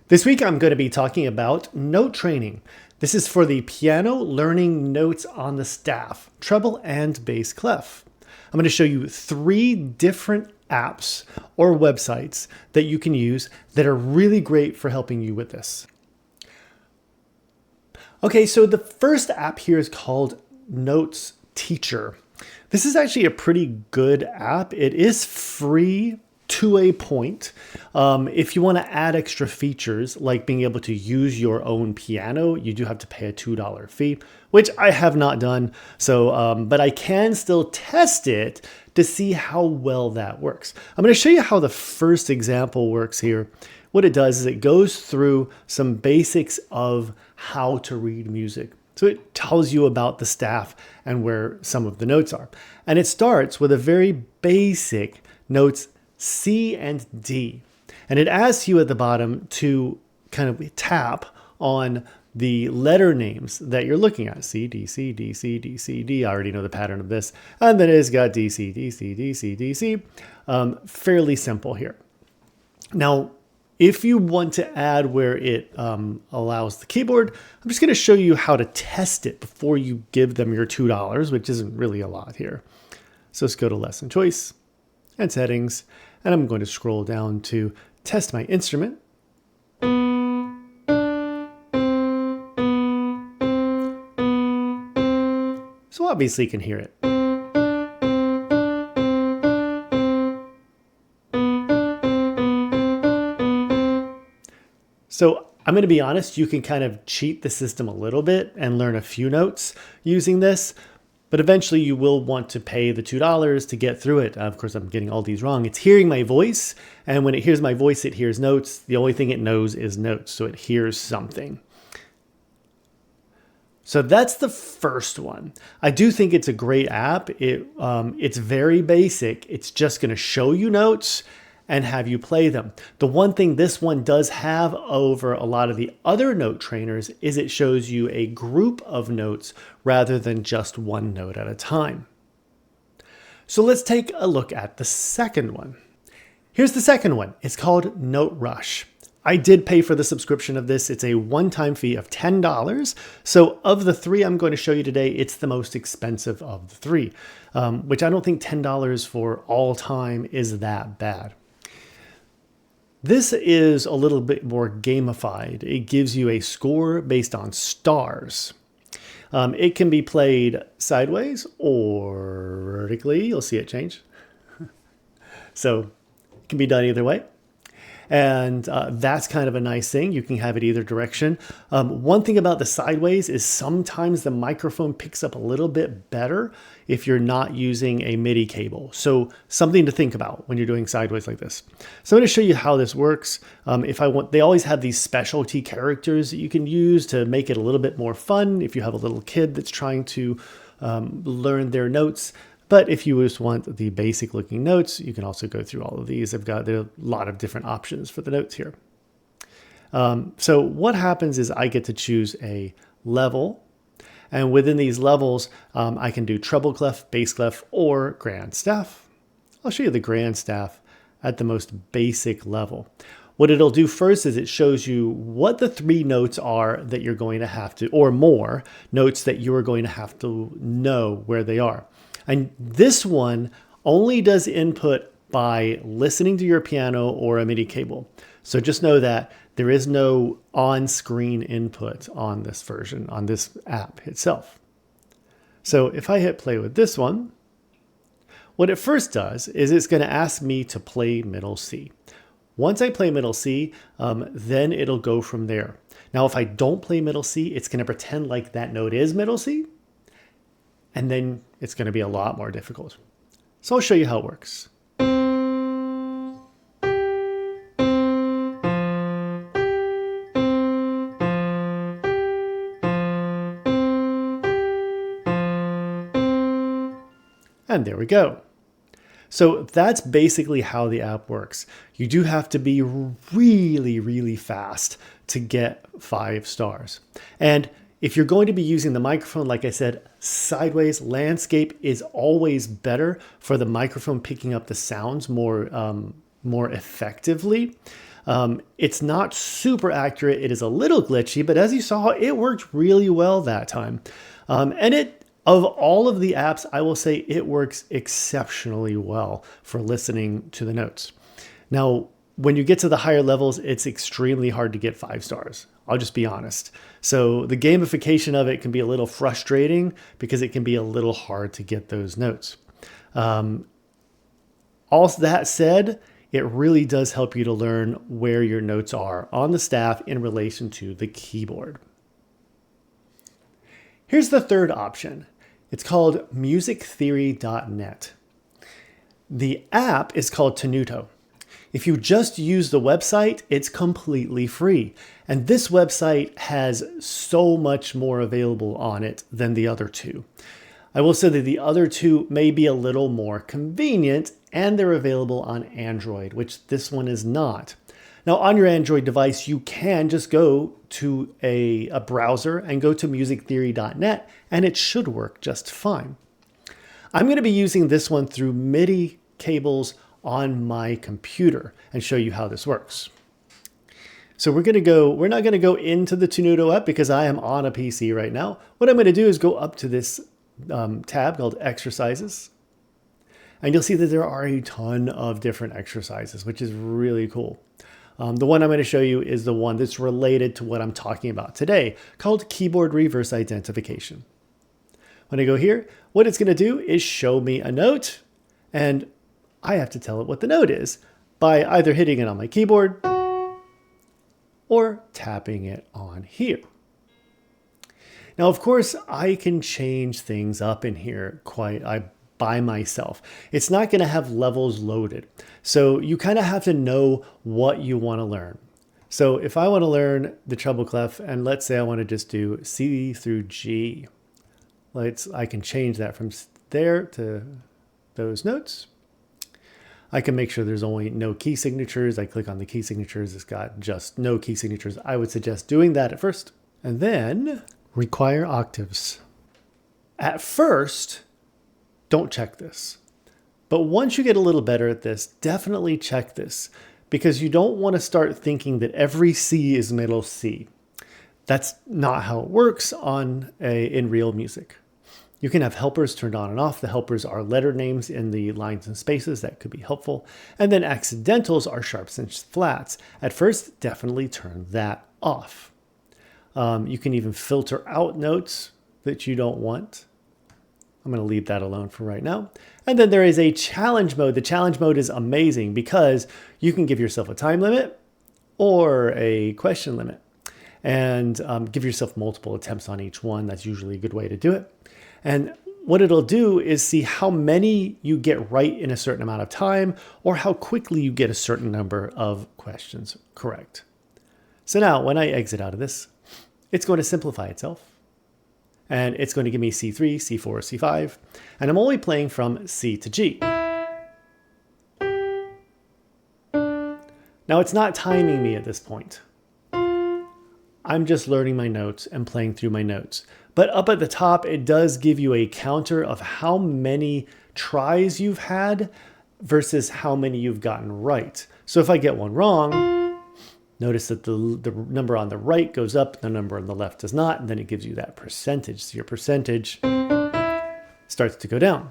This week I'm going to be talking about note training. This is for the piano learning notes on the staff, treble and bass clef. I'm going to show you 3 different apps or websites that you can use that are really great for helping you with this. Okay, so the first app here is called Notes Teacher. This is actually a pretty good app. It is free to a point. If you want to add extra features like being able to use your own piano, you do have to pay a $2 fee, which I have not done. So, but I can still test it to see how well that works. I'm going to show you how the first example works here. What it does is it goes through some basics of how to read music. So it tells you about the staff and where some of the notes are. And it starts with a very basic notes C and D. And it asks you at the bottom to kind of tap on the letter names that you're looking at. C, D, C, D, C, D, C, D. I already know the pattern of this. And then it's got D, C, D, C, D, C, D, C. Fairly simple here. Now, if you want to add where it allows the keyboard, I'm just going to show you how to test it before you give them your $2, which isn't really a lot here. So let's go to Lesson Choice and Settings, and I'm going to scroll down to Test My Instrument. So obviously you can hear it. So I'm going to be honest, you can kind of cheat the system a little bit and learn a few notes using this, but eventually you will want to pay the $2 to get through it. Of course, I'm getting all these wrong. It's hearing my voice, and when it hears my voice, it hears notes. The only thing it knows is notes, so it hears something. So that's the first one. I do think it's a great app. It's very basic. It's just going to show you notes and have you play them. The one thing this one does have over a lot of the other note trainers is it shows you a group of notes rather than just one note at a time. So let's take a look at the second one. Here's the second one. It's called Note Rush. I did pay for the subscription of this. It's a one-time fee of $10. So of the 3 I'm going to show you today, it's the most expensive of the 3, which I don't think $10 for all time is that bad. This is a little bit more gamified. It gives you a score based on stars. It can be played sideways or vertically. You'll see it change. So it can be done either way. And that's kind of a nice thing. You can have it either direction. One thing about the sideways is sometimes the microphone picks up a little bit better if you're not using a MIDI cable. So something to think about when you're doing sideways like this. So I'm going to show you how this works. They always have these specialty characters that you can use to make it a little bit more fun if you have a little kid that's trying to learn their notes. But if you just want the basic looking notes, you can also go through all of these. There are a lot of different options for the notes here. So what happens is I get to choose a level. And within these levels, I can do treble clef, bass clef, or grand staff. I'll show you the grand staff at the most basic level. What it'll do first is it shows you what the 3 notes are that you're going to have to, or more notes that you are going to have to know where they are. And this one only does input by listening to your piano or a MIDI cable. So just know that there is no on-screen input on this version, on this app itself. So if I hit play with this one, what it first does is it's going to ask me to play middle C. Once I play middle C, then it'll go from there. Now, if I don't play middle C, it's going to pretend like that note is middle C. And then it's going to be a lot more difficult. So I'll show you how it works. And there we go. So that's basically how the app works. You do have to be really, really fast to get 5 stars. And if you're going to be using the microphone, like I said, sideways landscape is always better for the microphone picking up the sounds more effectively. It's not super accurate. It is a little glitchy, but as you saw, it worked really well that time. Of all of the apps, I will say it works exceptionally well for listening to the notes. Now, when you get to the higher levels, it's extremely hard to get 5 stars. I'll just be honest. So the gamification of it can be a little frustrating because it can be a little hard to get those notes. All that said, it really does help you to learn where your notes are on the staff in relation to the keyboard. Here's the third option. It's called musictheory.net. The app is called Tenuto. If you just use the website, it's completely free. And this website has so much more available on it than the other two. I will say that the other two may be a little more convenient and they're available on Android, which this one is not. Now on your Android device, you can just go to a browser and go to musictheory.net and it should work just fine. I'm going to be using this one through MIDI cables on my computer and show you how this works. So we're not going to go into the Tenuto app because I am on a PC right now. What I'm going to do is go up to this tab called Exercises. And you'll see that there are a ton of different exercises, which is really cool. The one I'm going to show you is the one that's related to what I'm talking about today, called Keyboard Reverse Identification. When I go here, what it's going to do is show me a note, and I have to tell it what the note is by either hitting it on my keyboard or tapping it on here. Now, of course, I can change things up in here by myself. It's not going to have levels loaded. So you kind of have to know what you want to learn. So if I want to learn the treble clef, and let's say I want to just do C through G, I can change that from there to those notes. I can make sure there's only no key signatures. I click on the key signatures. It's got just no key signatures. I would suggest doing that at first. And then require octaves. At first, don't check this. But once you get a little better at this, definitely check this because you don't want to start thinking that every C is middle C. That's not how it works in real music. You can have helpers turned on and off. The helpers are letter names in the lines and spaces. That could be helpful. And then accidentals are sharps and flats. At first, definitely turn that off. You can even filter out notes that you don't want. I'm going to leave that alone for right now. And then there is a challenge mode. The challenge mode is amazing because you can give yourself a time limit or a question limit and give yourself multiple attempts on each one. That's usually a good way to do it. And what it'll do is see how many you get right in a certain amount of time or how quickly you get a certain number of questions correct. So now when I exit out of this, it's going to simplify itself. And it's going to give me C3, C4, C5. And I'm only playing from C to G. Now it's not timing me at this point. I'm just learning my notes and playing through my notes. But up at the top, it does give you a counter of how many tries you've had versus how many you've gotten right. So if I get one wrong, notice that the number on the right goes up, the number on the left does not, and then it gives you that percentage. So your percentage starts to go down.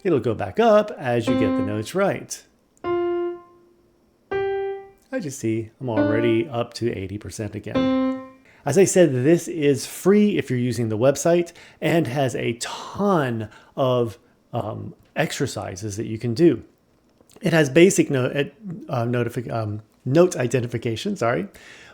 It'll go back up as you get the notes right. As you see, I'm already up to 80% again. As I said, this is free if you're using the website and has a ton of exercises that you can do. It has basic note identification,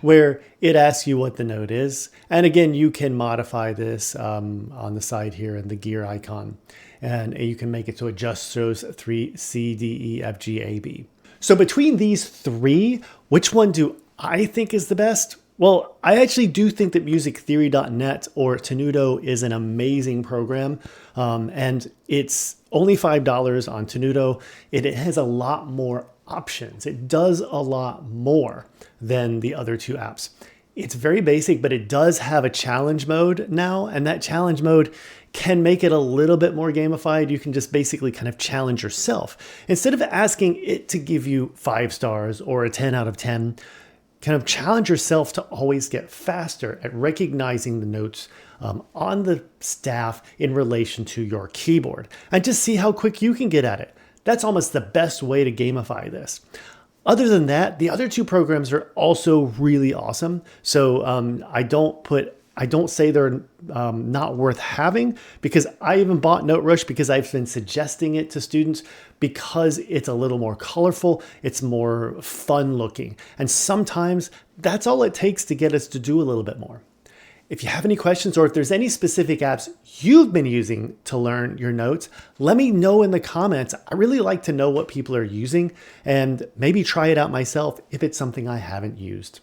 where it asks you what the note is. And again, you can modify this on the side here in the gear icon. And you can make it so it just shows 3 C, D, E, F, G, A, B. So between these three, which one do I think is the best? Well, I actually do think that musictheory.net or Tenuto is an amazing program. And it's only $5 on Tenuto. It has a lot more options. It does a lot more than the other two apps. It's very basic, but it does have a challenge mode now, and that challenge mode can make it a little bit more gamified. You can just basically kind of challenge yourself. Instead of asking it to give you 5 stars or a 10 out of 10, kind of challenge yourself to always get faster at recognizing the notes on the staff in relation to your keyboard, and just see how quick you can get at it. That's almost the best way to gamify this. Other than that, the other 2 programs are also really awesome. So I don't say they're not worth having, because I even bought NoteRush because I've been suggesting it to students because it's a little more colorful, it's more fun looking. And sometimes that's all it takes to get us to do a little bit more. If you have any questions, or if there's any specific apps you've been using to learn your notes, let me know in the comments. I really like to know what people are using and maybe try it out myself if it's something I haven't used.